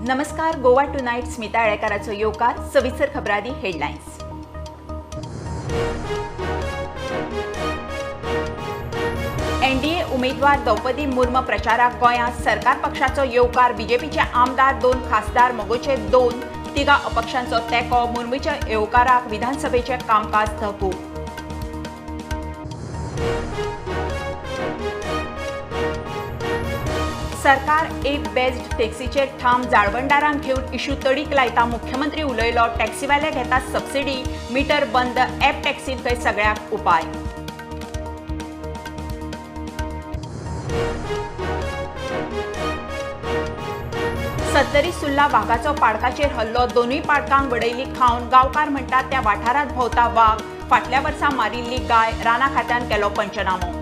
नमस्कार. गोवा टुनाइट स्मिता येळेकाराचो येवकार. सविस्तर खबरांनी हेडलायन्स. एनडीए उमेदवार द्रौपदी मुर्मू प्रचाराक गोंयांत सरकार पक्षाचो येवकार. बीजेपीचे आमदार 2 खासदार मोगोचे 2 तिगा अपक्षांचो तेंको. मुर्मूच्या येवकाराक विधानसभेचे कामकाज तहकूब. सरकार एक बेस्ट टॅक्सीचेर ठाम जाळवणदारांक घेवन इशू तडीक लायता. मुख्यमंत्री उलयलो. टॅक्सीवाले घेतात सबसिडी. मीटर बंद. ॲप टॅक्सीन थंय सगळ्याक उपाय. सत्तरी सुर्ला वाघाचो पाडकाचेर हल्लो. दोनूय पाडकांक वडयली खावन. गांवकार म्हणटात त्या वाठारांत भोंवता वाघ. फाटल्या वर्सा मारिल्ली गाय. राना खात्यान केलो पंचनामो.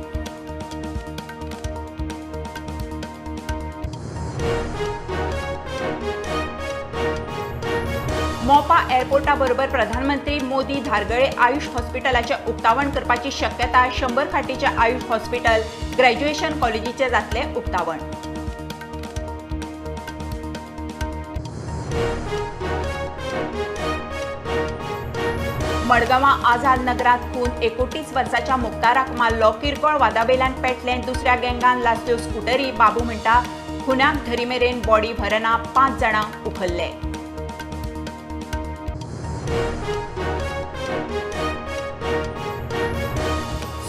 मोपा एअरपोर्टा बरोबर प्रधानमंत्री मोदी धारगळे आयुष हॉस्पिटलाचे उक्तावण करपाची शक्यताय. 100 खाटीचे आयुष हॉस्पिटल. ग्रॅज्युएशन कॉलेजीचे जातले उक्तावण. मडगांवां आझाद नगरांत खून. 31 वर्साच्या मुक्ताराक मारलो. किरकोळ वादावेल्यान पेटले. दुसऱ्या गँगान लासल्यो स्कुटरी. बाबू म्हणटा खुन्याक धरीमेरेन बॉडी भरना. 5 जाणांक उखल्ले.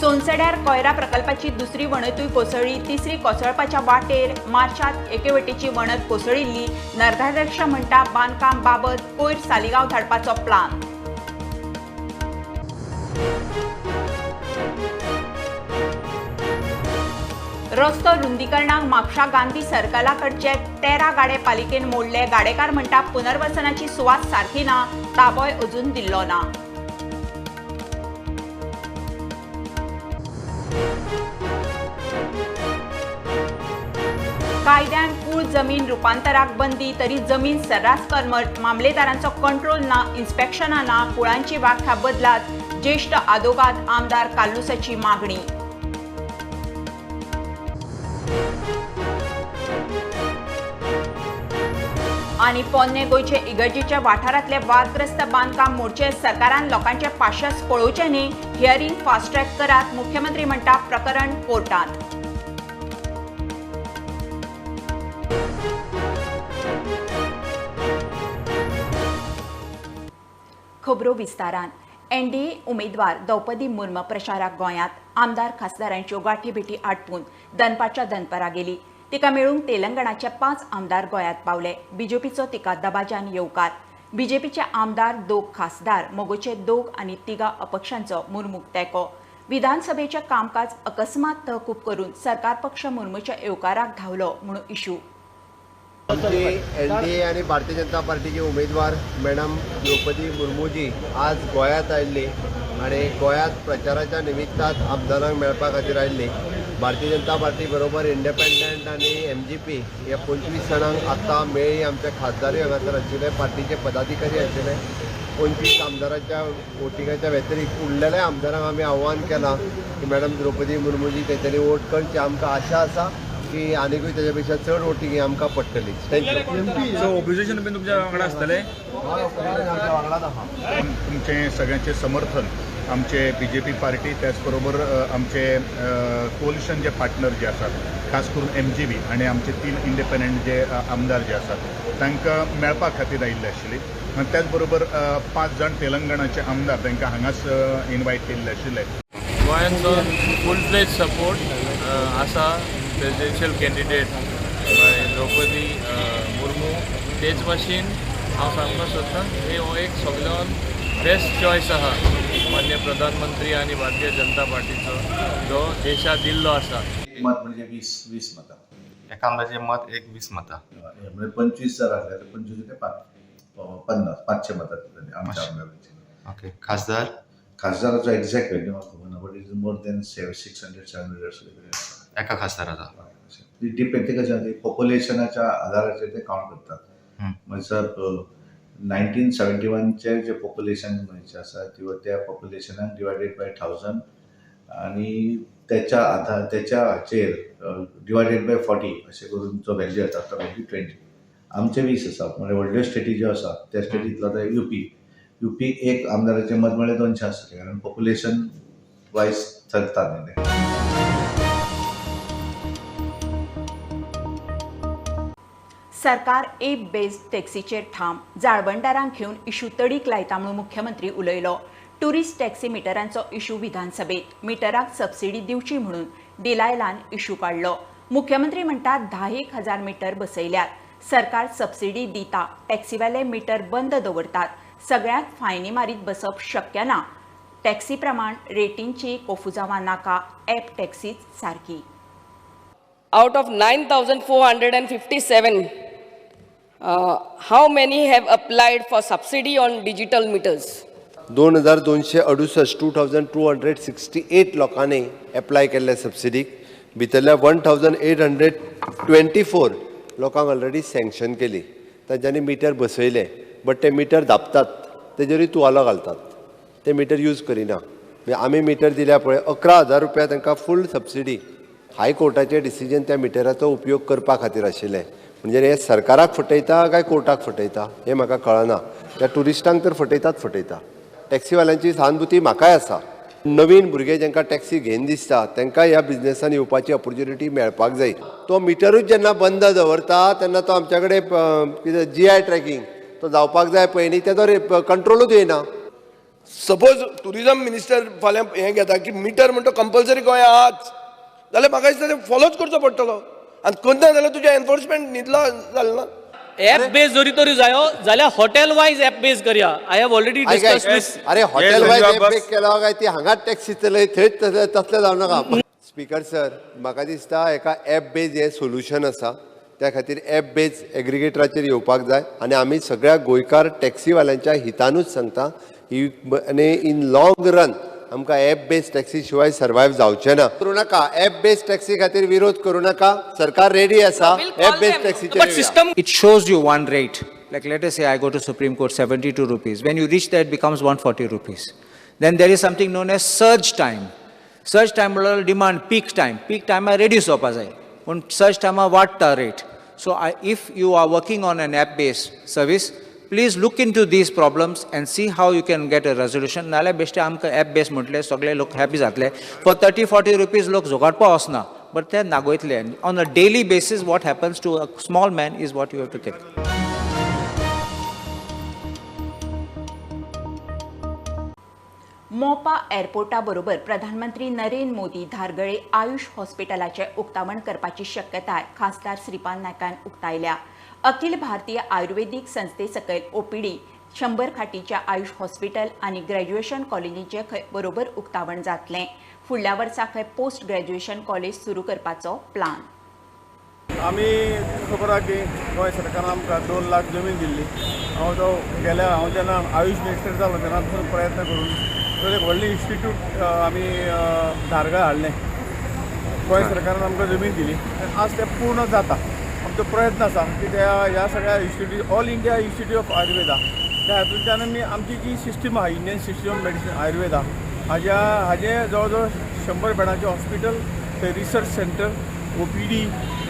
सोनसड्यार कोयरा प्रकल्पाची दुसरी वणतूय कोसळ्ळी. तिसरी कोसळपाच्या वाटेर. मार्चांत एकेवटेची वणत कोसळिल्ली. नर्काध्यक्ष म्हणटा बांदकाम बाबत कोयर सालिगांव धाडपाचो प्लान. रस्तो रुंदीकरणाक म्हापशा गांधी सर्कला कडचे 13 गाडे पालिकेन मोडले. गाडेकार म्हणटा पुनर्वसनाची सुवात सारखी ना. ताबोय अजून दिल्लो ना. कायद्यान कूळ जमीन रुपांतराक बंदी. तरी जमीन सर्रास कर्मठ. मामलेदारांचो कंट्रोल ना. इन्स्पेक्शनां ना. कुळांची व्याख्या बदलात. ज्येष्ठ आदोगाद आमदार काल्लुसाची मागणी. आणि पोन्ने गोंयचे इगर्जीच्या वाठारांतले वादग्रस्त बांदकाम मोडचे. सरकारान लोकांचे पाशस पळोवचे न्ही. हियरिंग फास्ट ट्रॅक करात. मुख्यमंत्री म्हणटा प्रकरण कोर्टांत. खबरो विस्तारान. एनडीए उमेदवार द्रौपदी मुर्मू प्रचाराक गोंयांत. आमदार खासदारांच्यो गाठी भेटी आटपून दनपारच्या दनपारा गेली. तिका मेळूंक तेलंगणाचे 5 आमदार गोंयांत पावले. बीजेपीचो तिका दबाजान येवकार. बीजेपीचे आमदार 2 खासदार मोगोचे 2 आनी 3 अपक्षांचो मुर्मूक तेंको. विधानसभेचे कामकाज अकस्मात तहकूब करून सरकार पक्ष मुर्मूच्या येवकाराक धांवलो म्हणून इशू. एनडीए आणि भारतीय जनता पार्टीचे उमेदवार मॅडम द्रौपदी मुर्मूजी आज गोंयांत आयिल्ली आणि गोंयांत प्रचाराच्या निमित्तान आमदारांक मेळपा खातीर आयिल्ली. भारतीय जनता पार्टी बरोबर इंडिपेंडंट आणि एमजीपी ह्या 25 जाणांक आतां मेळ्ळी. आमचे खासदारूय हांगासर आशिल्ले. पार्टीचे पदाधिकारी आशिल्ले. 25 आमदारांच्या वोटिंगाच्या व्यतिरिक्त उरलेल्या आमदारांक आमी आव्हान केलां की मॅडम द्रौपदी मुर्मूजी खंय तरी वोट करची. आमकां आशा आसा की आनीकूय तेच्या पेक्षा चड वोटींग ही आमकां पडटली. थँक्यू. सो ऑपोजिशन बीन तुमच्या वांगडा आसतले. आमच्या वांगडाच आहा. तुमचे सगळ्यांचे समर्थन आमचे बीजेपी पार्टी त्याच बरोबर आमचे कोलिशन जे पार्टनर जे आसात खास करून एमजीबी आणि आमचे 3 इंडिपेंडंट जे आमदार जे आसात तांकां मेळपा खातीर आयिल्ले आशिल्ले. आनी त्याच बरोबर 5 जाण तेलंगणाचे आमदार तांकां हांगाच इन्वायट केल्ले आशिल्ले. गोंयांचो फूल फ्लेज सपोर्ट आसा प्रेजिडेन्शियल कॅन्डिडेट द्रौपदी मुर्मू. तेच भाशेन हांव सांगपाक सोदतां की हो एक सगळ्यान बेस्ट चॉयस आहा मान्य प्रधानमंत्री आणि भारतीय जनता पार्टीचो जो देशाक दिल्लो आसा. मत म्हणजे 20 मतां. एका आमदाराचे मत 20 मतां. म्हणजे 25 जर असले तर 25 ते 50 500 मतां आमच्या आमदारांची. ओके. खासदार खासदाराचो एक्झॅक्ट व्हॅल्यू म्हाका खबर ना but it is more than 600-700 एका खासदाराचा. डिपेंड ते कशें आसा पॉप्युलेशनाच्या आधाराचेर ते काउंट करतात. म्हणजे 1971चे जे पॉप्युलेशन गोंयचे आसा त्या पॉप्युलेशनाक डिवायडेड बाय 1000 आणि त्याच्या हाचेर डिवायडेड बाय 40 अशें करून जो व्हॅल्यू येता तो व्हॅल्यू 20. आमचे 20 आसा म्हणजे व्हडल्यो स्टेटी ज्यो आसा त्या स्टेटींतलो आतां युपी एक आमदाराचें मत म्हळ्यार 200 आसतलें कारण पॉप्युलेशन वायज चलता न्ही तें. सरकार एप बेस्ड टॅक्सीचेर ठाम जाळवणदारांक घेवन इशू तडीक लायता म्हणून मुख्यमंत्री उलयलो. टुरिस्ट टॅक्सी मिटरांचो इशू विधानसभेत मिटराक सबसिडी दिवची म्हणून दिलायलान इशू काडलो. मुख्यमंत्री म्हणटात 10,000 मिटर बसयल्यात. सरकार सबसिडी दिता, टॅक्सीवाले मिटर बंद दवरतात. सगळ्यांक फायनी मारीत बसप शक्य ना. टॅक्सी प्रमाण रेटींची कोफुजावां नाका, ॲप टॅक्सीच सारकी. Out of 9,457, how many have applied for subsidy on digital meters? 2,268 2,268 लोकांनी एप्लाय केल्ले सबसिडीक. भितरल्या 1,824 लोकांक ऑलरेडी सँक्शन केली. तांच्यांनी मिटर बसयले, बट ते मिटर धापतात, तेजेरूय तुवालो घालतात. ते मिटर यूज करिना. आमी मिटर दिल्या पळय 11,000 रुपया तांकां फूल सबसिडी. हायकोर्टाचें डिसिजन त्या मिटराचो उपयोग करपा खातीर आशिल्लें. म्हणजे हे सरकाराक फटयता काय कोर्टाक फटयता हें म्हाका कळना. त्या टुरिस्टांक तर फटयता. टॅक्सीवाल्यांची सहानुभूती म्हाकाय आसा. नवीन भुरगे जांकां टॅक्सी घेवन दिसता तांकां ह्या बिझनेसान येवपाची ऑपॉर्च्युनिटी मेळपाक जाय. तो मिटरूच जेन्ना बंद दवरता तेन्ना तो आमच्या कडेन कितें GI ट्रॅकिंग तो जावपाक जाय पळय न्ही तेजो कंट्रोलूच येना. सपोज टुरिजम मिनिस्टर फाल्यां हें घेता की मिटर म्हणटा कंपल्सरी गोंया आहाच जाल्यार म्हाका दिसता तें फॉलोच करचो पडटलो. आनी करना जाल्यार तुजें एनफोर्समेंट न्हिदलो जालें ना. ॲप बेस जरी तरी जायो जाल्यार हॉटेल वायज ॲप बेस करया. I have already discuss with. अरे हॉटेल वायज ॲप बेस केलो काय ती हांगाच टॅक्सी चलय थंयच तसलें जावं नाका. स्पीकर सर, म्हाका दिसता एका ॲप बेज हें सोल्युशन आसा. त्या खातीर ॲप बेज एग्रिगेटराचेर येवपाक जाय आनी आमी सगळ्या गोंयकार टॅक्सीवाल्यांच्या हितानूच सांगता आनी इन लॉंग रन आमकां ॲप बेस्ड टॅक्सी शिवाय सर्वायव जावचें ना. करूं नाका. ॲप बेस्ड टॅक्सी खातीर विरोध करूं नाका. सरकार रेडी आसा ॲप बेस्ड टॅक्सीचेर. It shows you one rate. Like let us say I go to Supreme Court 72 rupees. When you reach there it becomes 140 rupees. Then there is something known as surge time. Surge time will demand peak time. Peak time I reduce opa jay. On surge time I वाडटा rate. So if you are working on an app based service, please look into these problems and see how you can get a resolution. नाल्यार बेश्टे आमकां app base म्हटले सगळे लोक happy जातले. For 30-40 rupees लोक जोगाडपा वचना, बट ते नागोयतले. On a daily basis what happens to a small man is what you have to think. Mopa एअरपोर्टा बरोबर प्रधानमंत्री नरेंद्र मोदी धारगळे आयुष हॉस्पिटलाचे उक्तावण करपाची शक्यताय खासदार श्रीपाद नायकान उक्तायल्या. अखिल भारतीय आयुर्वेदीक संस्थे सकयल OPD 100 खाटीच्या आयुष हॉस्पिटल आनी ग्रॅज्युएशन कॉलेजीचे खंय बरोबर उक्तावण जातलें. फुडल्या वर्सा खंय पोस्ट ग्रॅज्युएशन कॉलेज सुरू करपाचो प्लान. आमी खबर आहा की गोंय सरकारान आमकां 2 लाख जमीन दिल्ली. हांव जेन्ना आयुष मिनिस्टर जालो तेन्ना पसून प्रयत्न करून एक व्हडलें इन्स्टिट्यूट आमी धारगळ हाडलें. गोंय सरकारान आमकां जमीन दिली. आज तें पूर्ण जाता. आमचो प्रयत्न आसा की ह्या सगळ्या institute all India institute of Ayurveda त्या हातूंतल्यान आमी आमची जी सिस्टम आहा Indian system of medicine Ayurveda हाजे जवळ जवळ 100 बेडाचें हॉस्पिटल, थंय रिसर्च सेंटर, OPD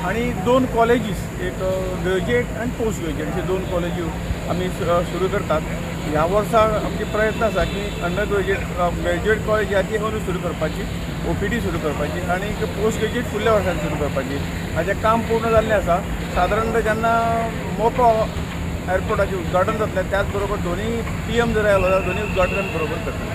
आनी 2 कॉलेजीस, एक ग्रॅज्युएट आनी पोस्ट ग्रॅज्युएट अशे 2 कॉलेजी आमी सुरू करतात. ह्या वर्सा आमचे प्रयत्न आसा की अंडर ग्रॅज्युएट कॉलेज ती अंदू सुरू करपाची, OPD सुरू करपाची आनी पोस्ट ग्रॅज्युएट फुडल्या वर्सान सुरू करपाची. हाजें काम पूर्ण जाल्लें आसा. सादारण जेन्ना मोपा एअरपोर्टाचें उद्घाटन जातलें त्याच बरोबर दोनूय PM जर आयलो जाल्यार दोनूय उद्घाटन बरोबर करतले.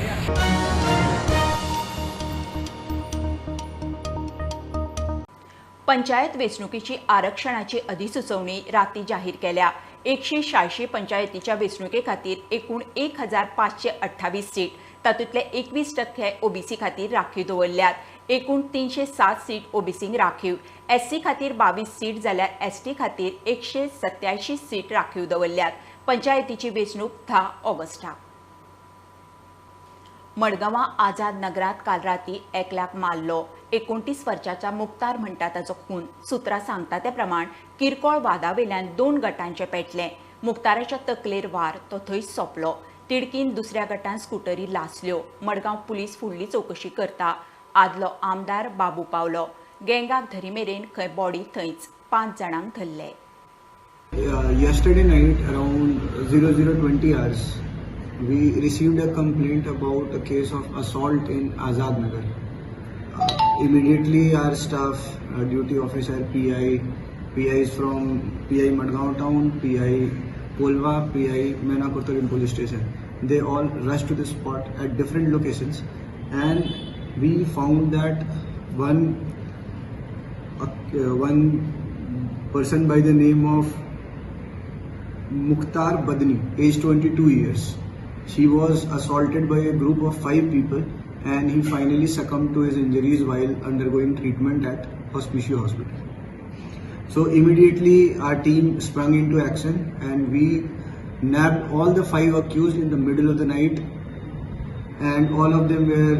पंचायत वेंचणुकीची आरक्षणाची अधिसुचोवणी राती जाहीर केल्या. 186 पंचायतीच्या वेंचणुके खातीर एकूण 1,528 सीट, तातूंतले 21% OBC खातीर राखीव दवरल्यात. एकूण 307 सीट OBCंक राखीव. SC खातीर 22 सीट जाल्यार ST खातीर 187 सीट राखीव दवरल्यात. पंचायतीची वेंचणूक 10 ऑगस्टाक. मडगांवां आझाद नगरात काल राती एकल्याक मारलो. 29 वर्षाचा मुक्तार म्हणटा ताचो खून. सुत्रां सांगता ते प्रमाण किरकोळ वादावेल्यान 2 गटांचे पेटले. मुक्ताराच्या तकलेर वार, तो थंयच सोंपलो. तिडकीन दुसऱ्या गटान स्कुटरी लासल्यो. मडगांव पुलीस फुडली चवकशी करता. आदलो आमदार बाबू पावलो. गँगाक धरी मेरेन खंय बॉडी थंयच. 5 जाणांक धरले. yesterday night around 00:20 hours, we received a complaint about a case of assault in Azad Nagar. Immediately our staff, duty officer, PIs from PI Madgaon Town, PI Kolva, PI Menakurtarim police station, they all rushed to the spot at different locations, and we found that one person by the name of Mukhtar Badni, age 22 years. She was assaulted by a group of 5 people, and he finally succumbed to his injuries while undergoing treatment at Hospicio Hospital. So immediately our team sprung into action, and we nabbed all the 5 accused in the middle of the night, and all of them were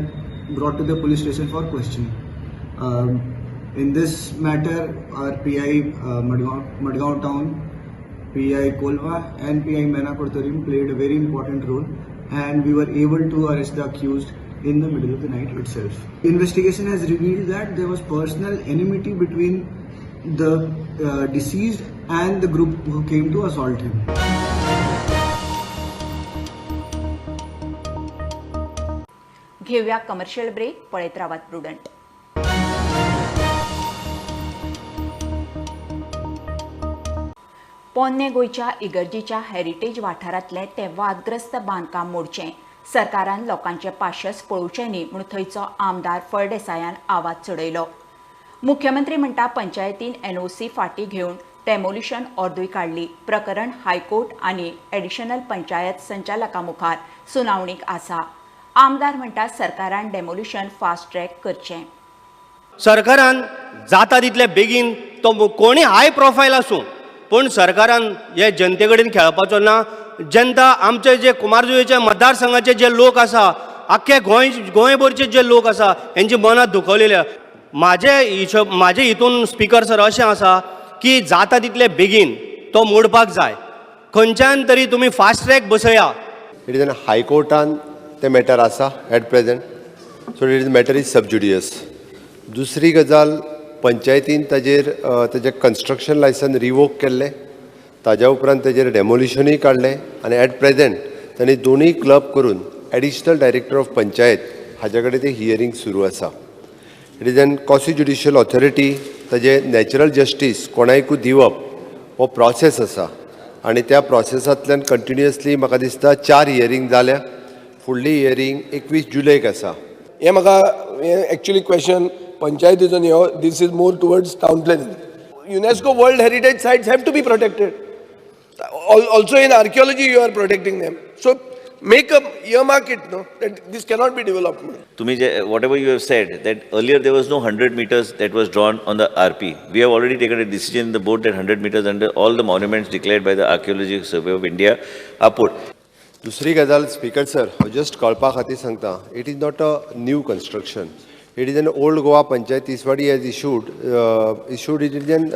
brought to the police station for questioning. In this matter, our PI Madgaon Town, PI Kolva and PI Menakurtarim played a very important role, and we were able to arrest the accused in the middle of the night itself. Investigation has revealed that there was personal enmity between the deceased and the group who came to assault him. घेऊया commercial break. पळयत रावात prudent. पोन्ने गोयच्या इगर्जीच्या heritage वाठारांतले ते वादग्रस्त बांदकाम मोडचें, सरकारान लोकांचे पाशस पळोवचे न्ही म्हूण थंयचो आमदार फळदेसायान आवाज चडयलो. मुख्यमंत्री म्हणटा पंचायतीन NOC फाटीं घेवन डेमोलिशन ऑर्डर काडली. प्रकरण हायकोर्ट आनी एडिशनल पंचायत संचालका मुखार सुनावणीक आसा. आमदार म्हणटा सरकारान डेमोलिशन फास्ट ट्रॅक करचें. सरकारान जाता तितले बेगीन तो कोणी हाय प्रोफायल आसूं पूण सरकारान हे जनते कडेन खेळपाचो ना. जनता आमचे जे कुमारजुंवेच्या मतदारसंघाचे जे लोक आसा, आख्खे गोंयभरचे जे लोक आसा, हेंची मनां दुखवलेल्या. म्हाजे हितून स्पिकर सर अशें आसा की जाता तितले बेगीन तो मोडपाक जाय. खंयच्यान तरी तुमी फास्ट ट्रॅक बसया. इट इज एन हायकोर्टान ते मॅटर आसा at present, so it is matter is sub judice. दुसरी गजाल, पंचायतीन तेजें कन्स्ट्रक्शन लायसन रिवोक केल्लें, ताज्या उपरांत तेजेर डेमोलिशनूय काडलें, आनी एट प्रेझेंट तांणी दोनूय क्लब करून एडिशनल डायरेक्टर ऑफ पंचायत हाजे कडेन तें हियरींग सुरू आसा. It is N quasi judicial authority, ताजें नॅचरल जस्टीस कोणायकूय दिवप हो प्रोसेस आसा, आनी त्या प्रोसेसांतल्यान कंटिन्युअसली म्हाका दिसता 4 हियरींग जाल्या. फुडली हियरींग 21 जुलैक आसा. हे म्हाका एक्चुअली क्वेश्चन पंचायतीचो न्ही, this is more towards town planning. UNESCO World Heritage sites have to be protected. Also in archaeology you are protecting them. So make a earmark it, no, that this cannot be developed. Whatever you have said, that earlier there was no 100 meters that was drawn on the RP. We have already taken a decision in the board that 100 meters under all the monuments declared by the Archaeological Survey of India are put. दुसरी गजाल speaker sir, हांव just कळपा खातीर सांगता, it is not a new construction. It is an old Goa Panchayat Tiswadi has issued it is an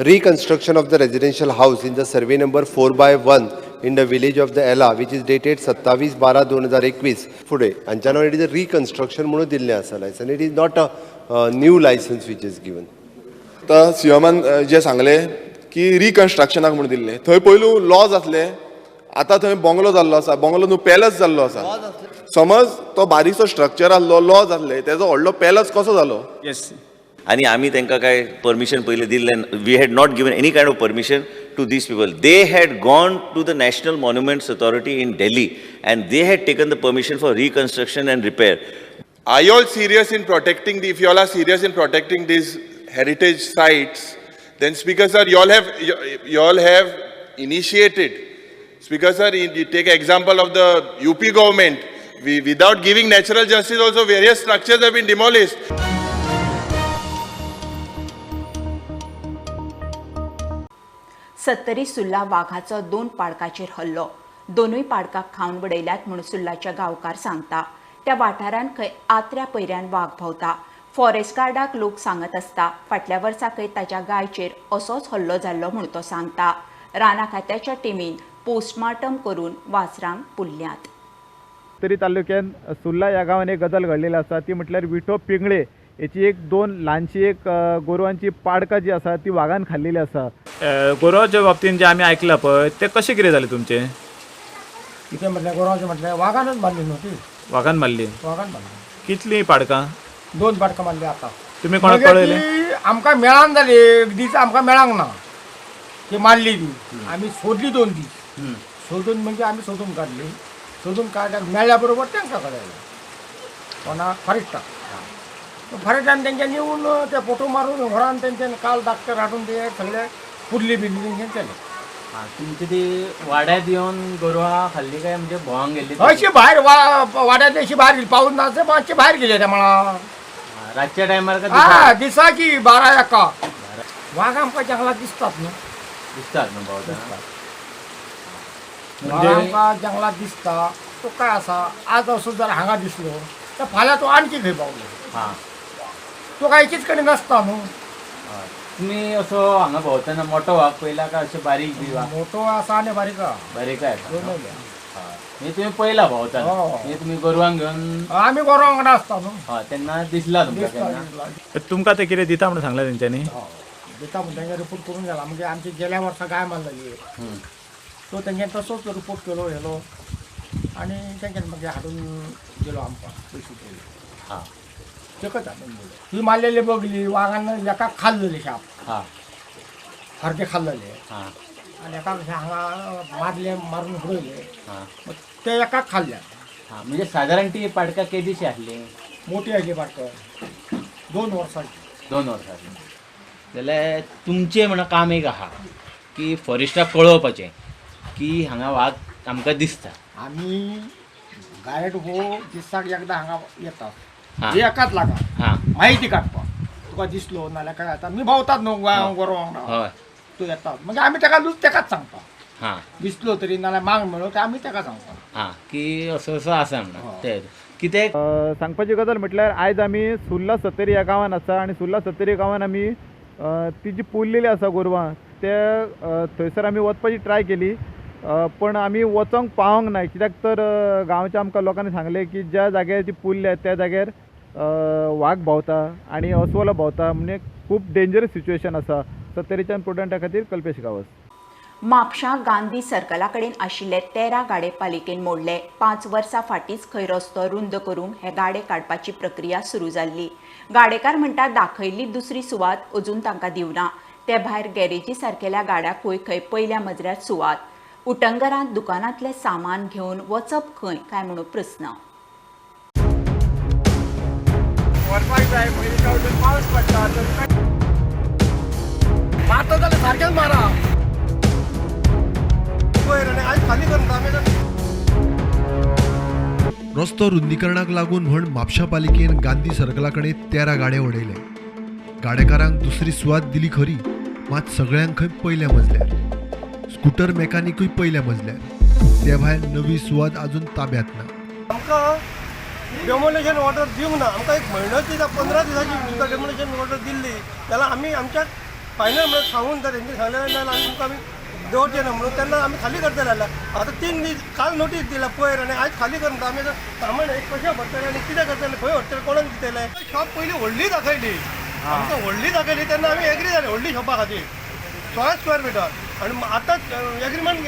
reconstruction of the residential house in the survey number 4/1 in the village of the Ella, which is dated 27/12/2021. Fude, and it is a reconstruction म्हणून दिल्लें आसा license. It is not a new license which is given. तर सीएमान जे सांगले की रिकन्स्ट्रक्शनाक म्हणून दिल्लें, थंय पयलू लॉज आसले, आतां थंय बंगलो जाल्लो आसा, बंगलो न्हू पॅलस जाल्लो आसा. समज तो बारीकसो स्ट्रक्चर आसलो, लॉज आसले, तेजो व्हडलो पॅलस कसो जालो? येस. आनी आमी तांकां काय परमिशन पयलीं दिल्लें. We had not given any kind of permission to these people. They had gone to the national monuments authority in Delhi and they had taken the permission for reconstruction and repair. Are you all serious in protecting if you all are serious in protecting these heritage sites, then Speaker sir, you all have initiated. Speaker sir, you take example of the UP government. Without giving natural justice also various structures have been demolished. सत्तरी सुल्ला वाघाचो 2 पाडकाचेर हल्लो. दोनूय पाडकाक खावन उडयल्यात म्हूण सुल्लाच्या गांवकार सांगता. त्या वाठारान खंय आत्र्या पयऱ्यान वाघ भोंवता. Forest गार्डाक लोक सांगत आसता फाटल्या वर्सा खंय ताच्या गायचेर असोच हल्लो जाल्लो म्हूण तो सांगता. राना खात्याच्या टिमीन पोस्टमार्टम करून वासरांक पुल्ल्यात. तरी तालुक्यात सुल्ला या गावात एक गजाल घडलेली आसा, ती म्हटल्यार विठो पिंगळे याची एक दोन ल्हानशी एक गोरवांची पाडकां जी आसा ती वागान खाल्लेली आसा. गोरवाच्या बाबतींत जे आमी आयकलां पळय ते कशें कितें जालें तुमचें? कितें म्हटलें गोरवांचें म्हटलें वागानच मारली न्हू ती. वागान मारली. वागान मारली. कितलीं पाडकां? 2 पाडकां मारली आतां. तुमी कोणाक कळयलें? ती आमकां मेळान जाली, एक दीस आमकां मेळांक ना ती मारली ती. आमी सोदली 2 दीस. सोदून म्हणजे आमी सोदून काडली. सोदून काडल्यार मेळ्ळ्या बरोबर तांकां कळयलें कोणाक फॉरेस्टाक. फॉरेस्टान तेंच्यांनी येवन ते फोटो मारून घरान तेंच्यांनी काल डाक्टर हाडून ते सगळे पुरली बिरली तेंच्यांनी केलें. तुमची ती वाड्यात येवन गोरवां खाल्ली काय म्हणजे भोंवांक गेल्ली? अशी भायर वाड्यात अशी भायर गेली, पावस नाच मातशी भायर गेली त्या मळा. रातच्या टायमार का हा दिसाची 12-1 वाघ आमकां जंगलात दिसतात न्हू. दिसतात न्हू भोंवता? वाघ आमकां जंगलात दिसता. तो काय आसा आज असो जर हांगा दिसलो तर फाल्यां तो आणखी खंय पावलो. हां. तो काय एकीच कडेन नासता न्हू. तुमी असो हांगा भोंवतना मोठो वाघ पयला का अशें बारीक बी वाघ? मोठो आसा आनी बारीक आसा. बारीक आहे का? दोनूय. हे तुम्ही पयला भोंवता? हो. हे तुम्ही गोरवांक घेवन? आमी गोरवां वांगडा आसता न्हू. हय तेन्ना दिसला तुमकां केन्ना? तुमकां ते कितें दिता म्हणून सांगलां तेंच्यांनी? दिता म्हणून तांच्या रिपोर्ट करून गेला. म्हणजे आमची गेल्या वर्सा गाय मारलेली तो तेंच्यांनी तसोच रिपोर्ट केलो येलो आनी तेंच्यांनी मागीर हाडून गेलो आमकां पयशे केले. हां. तेकच हाडून दिलो. ही मारलेली बगली वाघान एकाक खाल्लेली शाप. हां. सारके खाल्लेले. हां. आनी एकाक हांगा मारले मारून उडयले. हां. ते एकाक खाल्ल्या. हां म्हणजे साधारण ती पाडकां केदीशी आहली? मोठी आसली पाडक 2 वर्सांची. 2 वर्सांची. जाल्यार तुमचें म्हणून काम एक आहा की फॉरेस्टाक कळोवपाचें की हांगा वाघ आमकां दिसता. आमी गायड हो दिसाक एकदां हांगा येतात. हां. एकाच लागा. हां. माहिती काडपाक. तुका दिसलो नाल्यार काय जाता. मी भोंवतात न्हू गोरवां वांगडा. हय. तो येतात मागीर आमी ताका तेकाच सांगता. हां. दिसलो तरी नाल्यार मांग मेळ्ळो ते आमी ताका सांगता. हां की असो असो आसा म्हणून ते कितें सांगपाची गजाल म्हटल्यार आयज आमी सुर्ला सत्तरी ह्या गांवांत आसा आनी सुर्ला सत्तरी गांवांत आमी ती जी पुरलेली आसा गोरवां ते थंयसर आमी वचपाची ट्राय केली पण आमी वचोंक पावोंक ना कित्याक तर गांवच्या आमकां लोकांनी सांगलें की ज्या जाग्यार ती पुरल्या त्या जाग्यार वाघ भोंवता आनी अस्वल भोंवता म्हणजे खूब डेंजरस सिच्युएशन आसा. सत्तरीच्या प्रुडंटा खातीर कल्पेश गांवस. म्हापशां गांधी सर्कला कडेन आशिल्ले 13 गाडे पालिकेन मोडले. 5 वर्सां फाटींच खंय रस्तो रुंद करून हे गाडे काडपाची प्रक्रिया सुरू जाल्ली. गाडेकार म्हणटा दाखयल्ली दुसरी सुवात अजून तांकां दिवना. ते भायर गॅरेजी सारकेल्या गाड्याकूय खंय पयल्या मजल्यार सुवात. उटंगरांत दुकानांतले सामान घेवन वचप खंय काय म्हणून प्रस्न. व्हरपाक जाय पयलीं फावट पावस पडटा तर मारता जाल्यार सारकेंच मारा. पयर आनी आयज खाली करता. रस्तो रुंदीकरणाक लागून म्हण म्हापशा पालिकेन गांधी सर्कलाकडे 13 गाडे उडयले. गाडेकारांक दुसरी सुवात दिली खरी मात सगळ्यांक खंय पयल्या मजल्यार. स्कूटर मेकॅनिकूय पयल्या मजल्यार. त्या भायर नवी सुवात अजून ताब्यात ना. आमकां डेमोलेशन ऑर्डर दिवंक ना. आमकां 1 म्हयन्याची 15 दिसांची डेमोलेशन ऑर्डर दिल्ली जाल्यार आमी आमच्या फायनल म्हणून सांगून जर तेंची सांगलें जाल्यार आमकां आमी दवरचें ना म्हणून तेन्ना आमी खाली करतले जाल्यार. आतां 3 दीस काल नोटीस दिला पयर आनी आयज खाली करता. आमी सामान कशें भरतले आनी कितें करतले खंय व्हरतले कोणाक दितले. शॉप पयलीं व्हडली दाखयली. आमकां व्हडली दाखयली तेन्ना आमी एग्री जाले व्हडली शॉपा खातीर 16 स्क्वेअर मिटर आनी आतां एग्रीमेंट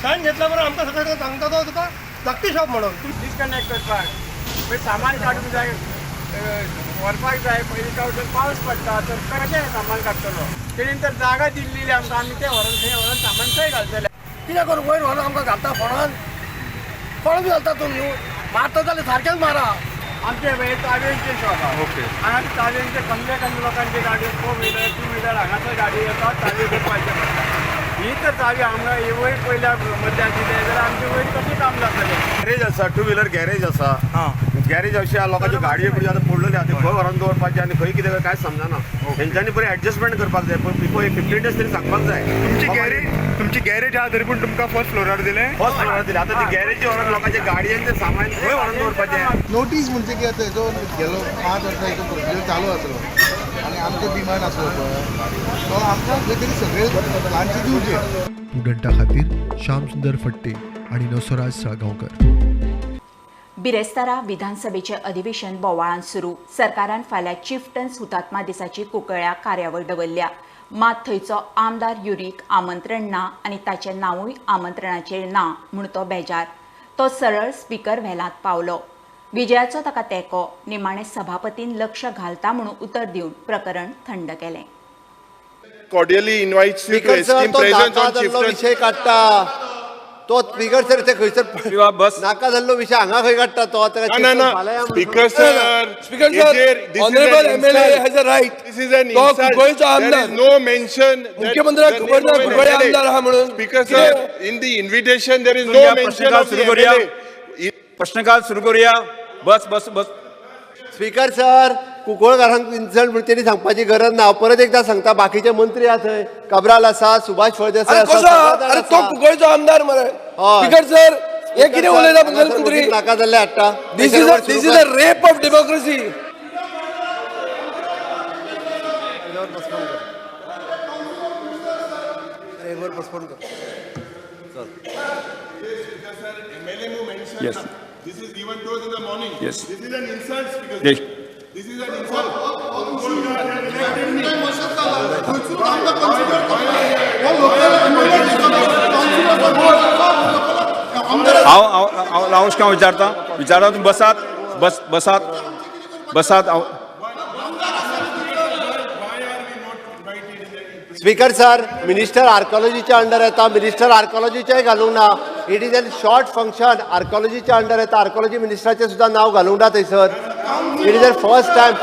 सायन घेतल्या बरोबर आमकां सगळें सांगता तो तुका धाकटी शॉप म्हणून डिस्कनेक्ट करपाक मागीर सामान काडूंक जाय व्हरपाक जाय. पयलीं फावट पावस पडटा तर कशें सामान काडटलो. तेणीन तर जागा दिल्ली आमकां आमी ते व्हरून थंय व्हरून सामान थंय घालतले. कितें करूं वयर व्हरून आमकां घालता फोंडान फळ बी घालता तुमी मारता जाल्यार सारकेंच मारा. आमचे हे चावेंचे शॉप आहा. ओके. हांगा चावेंचे कसले कसले लोकांचे गाडी 4 व्हिलर 2 व्हिलर हांगासर गाडी येतात चावी घेवपाचे पडटा. ही तर चावी हांगा वयर पयल्या मदल्यान कितें जाल्यार आमचे वयर कशें काम जातलें. गॅरेज आसा 2 व्हिलर गॅरेज आसा. गॅरेज अशी लोकांच्या गाडयो बिडयो आतां पडलेली आहा खंय व्हरून दवरपाचें आनी खंय कितें काय समजना. तेंच्यांनी बरी एडजस्टमेंट करपाक जाय पण बिफोर 15 डेज तरी सांगपाक जाय. तुमची गॅरेज आहा तरी पूण तुमकां फर्स्ट फ्लोरार दिले. फर्स्ट फ्लोरार दिले. आतां ती गॅरेजी व्हरून लोकांच्या गाडयांचें सामान खंय व्हरून दवरपाचें. नोटीस म्हणजे की आतां हेजो गेलो 5 वर्सां हेजो प्रोसिजर चालू आसलो आनी आमचो डिमांड आसलो पळय तो आमकां खंय तरी सगळे लांची दिवचे. स्टुडंटा खातीर श्याम सुंदर फट्टे आणि नवसराज साळगांवकर. बिरेस्तारा विधानसभेचे अधिवेशन बोवाळान सुरू. सरकारान फाल्यां चिफ्टन्स हुतात्मा दिसाची कुंकळ्या कार्यावळ दवरल्या. मात थंयचो आमदार युरीक आमंत्रण ना आनी ताचें नांवूय आमंत्रणाचेर ना म्हूण तो बेजार. तो सरळ स्पीकर व्हेलांत पावलो. विजयाचो ताका तेंको. निमाणे सभापतीन लक्ष घालता म्हणून उतर दिवन प्रकरण थंड केलें. cordially invites you to speaker sir esteem तो presence नाका on जाल्लो chieftain. विशय काडटा तो स्पीकर सर ते खंयसर नाका जाल्लो विशय हांगा खंय काडटा तो No. Speaker sir, Speaker is sir, there- this is honorable an MLA insult. has a right. This is an तो insult. कुंकळेचो There आमदार. is no mention that मुख्यमंत्र्याक the खबर name ना of an कुंकळे MLA. आमदार आहा म्हणून. Speaker sir, in the invitation there is no mention of the MLA. प्रश्नकाल सुरू करूया. बस. स्पीकर सर कुंकळकारांक इन्सल्ट म्हणून तेणी सांगपाची गरज ना. हांव परत एकदा सांगता बाकीचे मंत्री आहा थंय काब्राल आसा सुभाष फळदेसाय अरे कसो अरे तो कुंकळेचो आमदार मरे. स्पीकर सर हे कितें उलयता मुखेलमंत्री? नाका जाल्ले हाडटा. This is a rape of democracy. Yes. This is given to us in the morning. Yes. This is an insult, Speaker sir. Yes. This is an insult. हांव लावंश विचारता तुम्ही बसात स्पीकर सर मिनिस्टर आर्कोलॉजीच्या अंडर येता. Minister आर्कोलॉजीचेय घालूंक ना. It is an short function. आर्कोलॉजीच्या अंडर येता. आर्कोलॉजी मिनिस्टराचें सुद्धा नाव घालूंक ना थंयसर. It is an first time.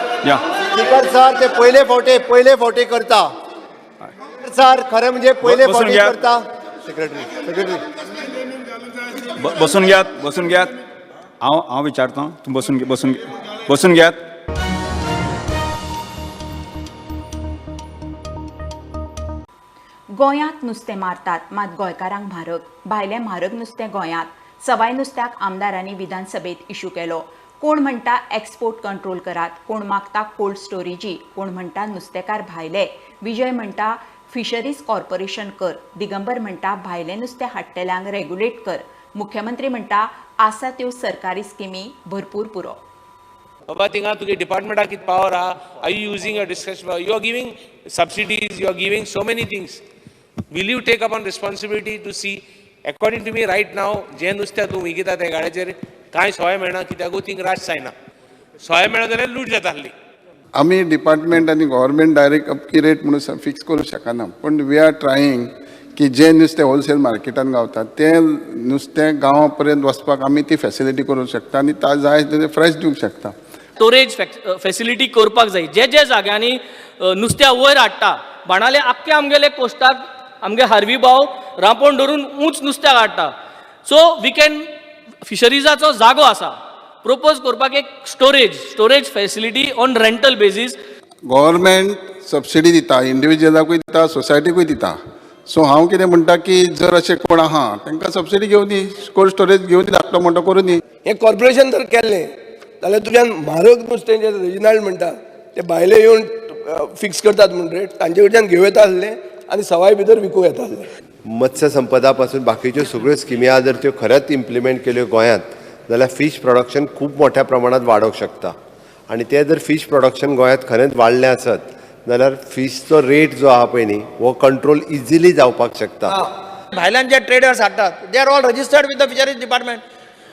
Speaker sir ते पयले फावटी करता. सर खरें म्हणजे पयले फावटी करता. सेक्रेटरी बसून घ्यात हांव विचारता तुम्ही बसून घ्यात. गोंयांत नुस्तें मारतात मात गोंयकारांक म्हारग. भायलें म्हारग नुस्तें गोंयांत. सवाय नुस्त्याक आमदारांनी विधानसभेत इश्यू केलो. कोण म्हणटा एक्सपोर्ट कंट्रोल करात. कोण मागता कोल्ड स्टोरेजी. कोण म्हणटा नुस्तेकार भायले. विजय म्हणटा फिशरीज कॉर्पोरेशन कर. दिगंबर म्हणटा भायलें नुस्तें हाडटल्यांक रेग्युलेट कर. मुख्यमंत्री म्हणटा आसा त्यो सरकारी स्किमी भरपूर पुरो. बाबा थिंगा तुगे डिपार्टमेंटाक कितें पावर आहा. Are you using a discussion. You are giving subsidies. You are giving so many things. Will you take upon responsibility to see. According to me right now जे नुस्तें तूं विकता त्या गाड्याचेर कांय सोय मेळना. कित्याकू थिंग राश जायना. सोय मेळना जाल्यार लूट जाता आसली. आमी डिपार्टमेंट आनी गव्हर्मेंट डायरेक्ट अपकी रेट म्हणून फिक्स करूं शकना. पण वी आर ट्रायींग की जे नुस्तें होलसेल मार्केटान गावता तें नुस्तें गांवा पर्यंत वचपाक आमी ती फॅसिलिटी करूंक शकता आनी जाय तें फ्रेश दिवंक शकता. स्टोरेज फॅसिलिटी करपाक जाय. जे जाग्यांनी नुस्त्या वयर हाडटा. बाणाले आख्खे आमगेले कोस्टाक आमगे हारवी भाव रांपोण धरून उंच नुस्त्याक हाडटा. सो वी कॅन फिशरीजाचो जागो आसा. प्रोपोज करपाक एक storage facility on rental basis. Government subsidy दिता. इंडिविज्युअलाकूय दिता सोसायटीकूय दिता. सो हांव कितें म्हणटा की जर अशें कोण आहा तांकां सबसिडी घेवन दी. कोल्ड स्टोरेज घेवन दी. धाकटो मोठो करून दी. हे कॉर्पोरेशन जर केल्लें जाल्यार तुज्यान म्हारग नुस्तें जे रिजनल म्हणटा ते भायले येवन फिक्स करतात म्हणून रेट तांचे कडच्यान घेवं येता आसले आनी सवाय भितर विकूं येता आसले. मत्स्य संपदा पासून बाकीच्यो सगळ्यो स्किमी आहा जर त्यो खरेंच इम्प्लिमेंट केल्यो गोंयांत जाल्यार फीश प्रोडक्शन खूब मोठ्या प्रमाणात वाडोवंक शकता. आनी ते जर फीश प्रोडक्शन गोंयांत खरेंच वाडलें आसत जाल्यार फीशचो रेट जो आहा पळय न्ही हो कंट्रोल इजिली जावपाक शकता. भायल्यान जे ट्रेडर्स हाडटात they are all registered with the fisheries department.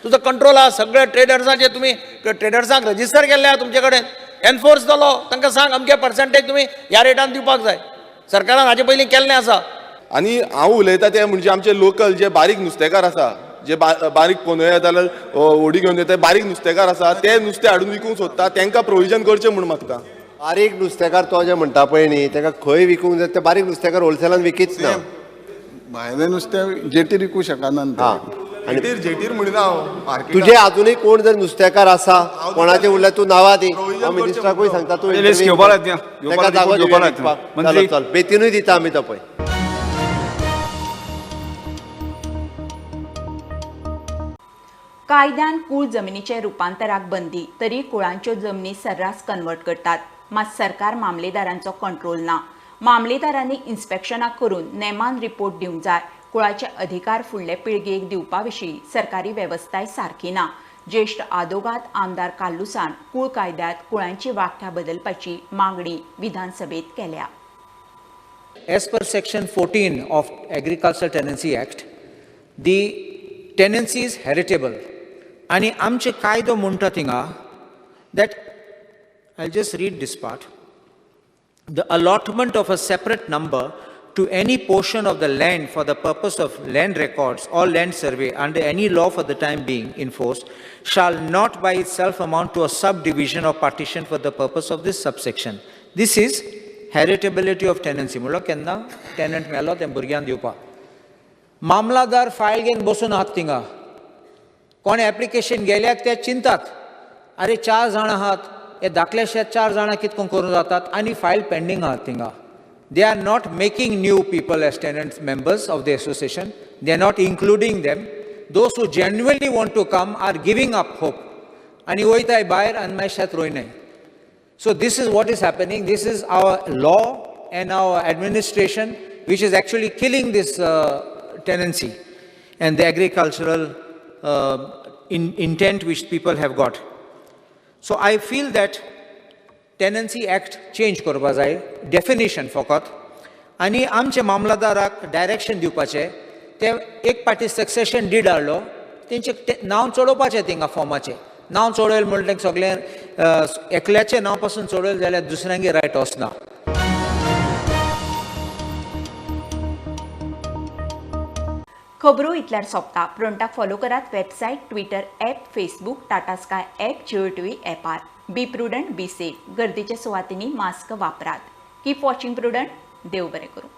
तुजो कंट्रोल आहा. सगळे ट्रेडर्सांचे तुमी ट्रेडर्सांक रजिस्टर केल्ले आहा तुमचे कडेन. एनफोर्स जालो तांकां सांग अमके पर्संटेज तुमी ह्या रेटान दिवपाक जाय. सरकारान हाचे पयलीं केल्लें आसा. आनी हांव उलयतां ते म्हणजे आमचे लोकल जे बारीक नुस्तेकार आसा जे बारीक पोनोय येता जाल्यार होडी घेवन येता बारीक नुस्तेकार आसा ते नुस्तें हाडून विकूंक सोदता. तांकां प्रोविजन करचें म्हूण मागता. बारीक नुस्तेकार तो जे म्हणटा पळय न्ही ताका खंय विकूंक जाय ते बारीक नुस्तेकार होलसेलान विकीच ना. भायलें नुस्तें जेटीर विकूं शकना. जेटीर म्हणिना हांव. तुजे अजूनय कोण जर नुस्तेकार आसा कोणाचे उरल्यार तूं नांवां दी. हांव मिनिस्टराकूय सांगता तूं ताका जागो दिवपाक. चल बेतीनूय दिता आमी तो पळय. कायद्यान कूळ जमनीचे रुपांतराक बंदी. तरी कुळांच्यो जमनी सर्रास कन्वर्ट करतात. मात सरकार मामलेदारांचो कंट्रोल ना. मामलेदारांनी इन्स्पेक्शनां करून नेमान रिपोर्ट दिवंक जाय. कुळाचे अधिकार फुडले पिळगेक दिवपा विशीं सरकारी वेवस्थाय सारकी ना. ज्येष्ठ आदोगाद आमदार काल्लुसान कुळ कायद्यात कुळांची व्याख्या बदलपाची मागणी विधानसभेत केल्या. As per section 14 of Agricultural Tenancy Act, the tenancy is heritable. आणि आमचे कायदो म्हणटा थिंगा that I'll just read this part. The allotment of a separate number to any portion of the land for the purpose of land records or land survey under any law for the time being in force shall not by itself amount to a subdivision or partition for the purpose of this subsection. This is heritability of tenancy. म्हणलो केन्ना tenant मेलो तें भुरग्यांक दिवपाक. मामलादार file घेवन बसून आहात थिंगा. कोण एप्लिकेशन गेल्याक ते चिंतात. अरे 4 जाण आहात, हे दाखल्याशे 4 जाणां कितको करून जातात आनी फायल पेंडींग आहात थिंगा. They are not making new people as tenant members of the association. They are not including them. Those who genuinely want to come are giving up hope. आणि वयताय भायर आनी मागीर शेत रोयनाय. So this is what is happening. This is our law and our administration which is actually killing this tenancy and the agricultural intent which people have got. So I feel that Tenancy Act change करपा जाय, definition फकत, आनी आमचे मामलादाराक direction दिवपाचें. ते एक पाटी succession did हाडलो, तेंचे नांव चडोवपाचें थिंगा फॉर्माचें. नांव चडयलें म्हणलें सगळें एकल्याचें नांव पासून चडयलें जाल्यार दुसऱ्यांगे रायट वचना. खबरो इतल्यार सोंपता. प्रोंटाक फॉलो करात website, twitter app, Facebook, Tata Sky app, Jio TV ॲपार. Be prudent, be safe. गर्दीच्या सुवातींनी मास्क वापरात. Keep watching prudent. देव बरें करूं.